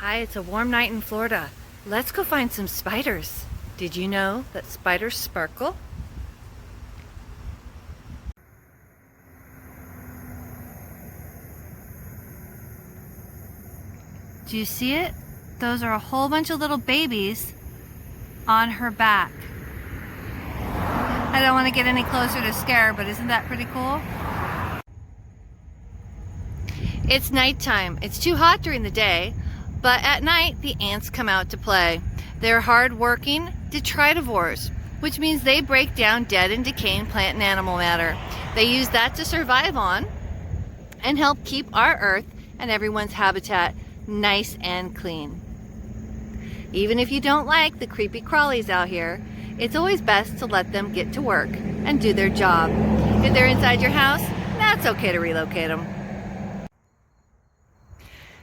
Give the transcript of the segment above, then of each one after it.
Hi, it's a warm night in Florida. Let's go find some spiders. Did you know that spiders sparkle? Do you see it? Those are a whole bunch of little babies on her back. I don't want to get any closer to scare her, but isn't that pretty cool? It's nighttime. It's too hot during the day, but at night the ants come out to play. They're hard-working detritivores, which means they break down dead and decaying plant and animal matter. They use that to survive on and help keep our earth and everyone's habitat nice and clean. Even if you don't like the creepy crawlies out here, it's always best to let them get to work and do their job. If they're inside your house, that's okay to relocate them.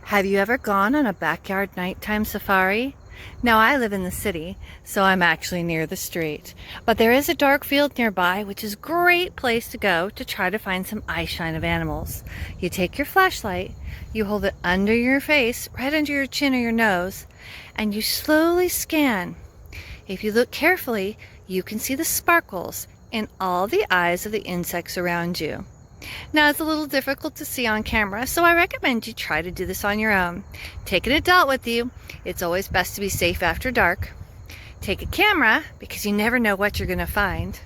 Have you ever gone on a backyard nighttime safari? Now I live in the city, so I'm actually near the street. But there is a dark field nearby, which is a great place to go to try to find some eye shine of animals. You take your flashlight, you hold it under your face, right under your chin or your nose, and you slowly scan. If you look carefully, you can see the sparkles in all the eyes of the insects around you. Now it's a little difficult to see on camera, so I recommend you try to do this on your own. Take an adult with you. It's always best to be safe after dark. Take a camera because you never know what you're going to find.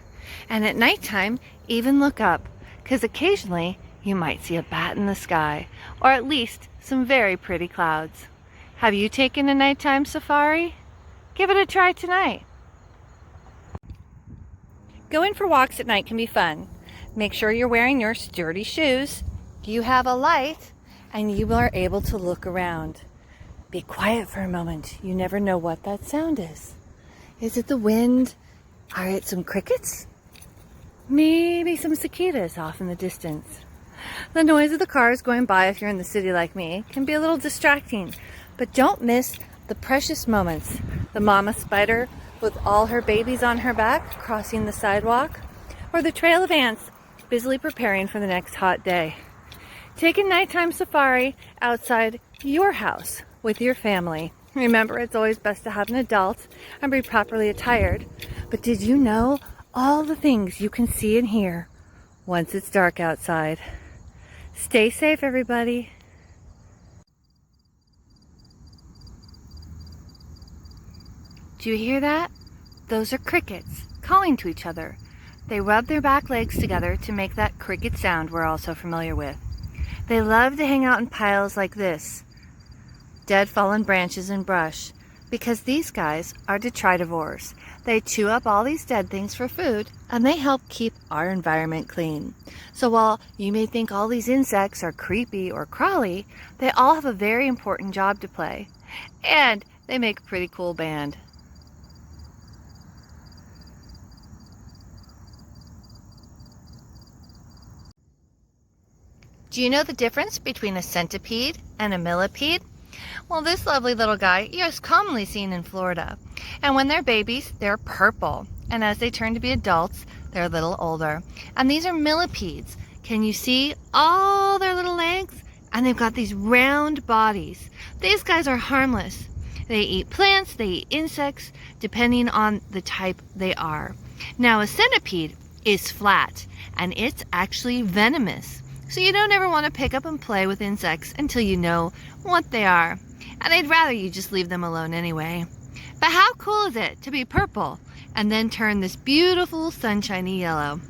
And at nighttime, even look up, because occasionally you might see a bat in the sky, or at least some very pretty clouds. Have you taken a nighttime safari? Give it a try tonight. Going for walks at night can be fun. Make sure you're wearing your sturdy shoes, you have a light, and you are able to look around. Be quiet for a moment. You never know what that sound is. Is it the wind? Are it some crickets? Maybe some cicadas off in the distance. The noise of the cars going by, if you're in the city like me, can be a little distracting, but don't miss the precious moments. The mama spider with all her babies on her back crossing the sidewalk, or the trail of ants busily preparing for the next hot day. Take a nighttime safari outside your house with your family. Remember, it's always best to have an adult and be properly attired. But did you know all the things you can see and hear once it's dark outside? Stay safe, everybody. Do you hear that? Those are crickets calling to each other. They rub their back legs together to make that cricket sound we're all so familiar with. They love to hang out in piles like this, dead fallen branches and brush, because these guys are detritivores. They chew up all these dead things for food, and they help keep our environment clean. So while you may think all these insects are creepy or crawly, they all have a very important job to play, and they make a pretty cool band. Do you know the difference between a centipede and a millipede? Well, this lovely little guy is commonly seen in Florida. And when they're babies, they're purple. And as they turn to be adults, they're a little older. And these are millipedes. Can you see all their little legs? And they've got these round bodies. These guys are harmless. They eat plants, they eat insects, depending on the type they are. Now, a centipede is flat, and it's actually venomous. So you don't ever want to pick up and play with insects until you know what they are. And I'd rather you just leave them alone anyway. But how cool is it to be purple and then turn this beautiful sunshiny yellow?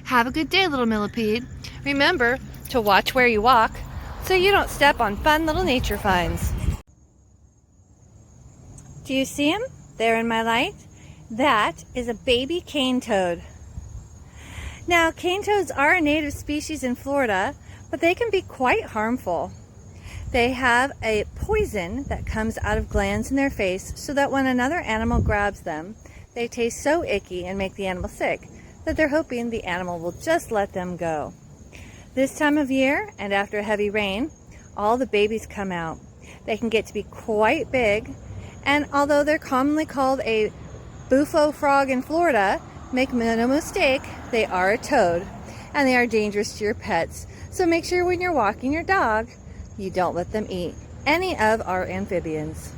Have a good day, little millipede. Remember to watch where you walk so you don't step on fun little nature finds. Do you see him there in my light? That is a baby cane toad. Now, cane toads are a native species in Florida, but they can be quite harmful. They have a poison that comes out of glands in their face so that when another animal grabs them, they taste so icky and make the animal sick that they're hoping the animal will just let them go. This time of year and after heavy rain, all the babies come out. They can get to be quite big, and although they're commonly called a bufo frog in Florida, make no mistake, they are a toad, and they are dangerous to your pets. So make sure when you're walking your dog, you don't let them eat any of our amphibians.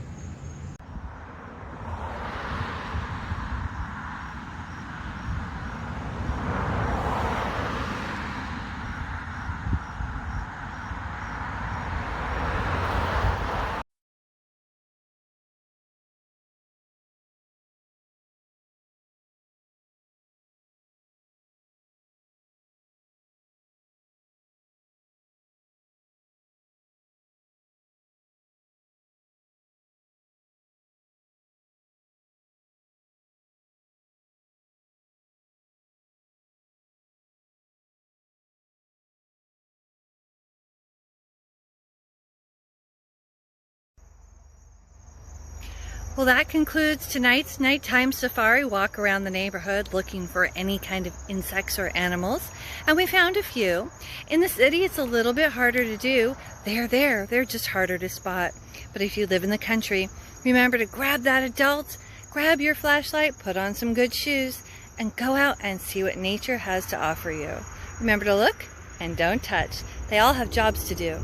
Well, that concludes tonight's nighttime safari walk around the neighborhood looking for any kind of insects or animals. And we found a few. In the city, it's a little bit harder to do. They're just harder to spot. But if you live in the country, remember to grab that adult, grab your flashlight, put on some good shoes, and go out and see what nature has to offer you. Remember to look and don't touch. They all have jobs to do.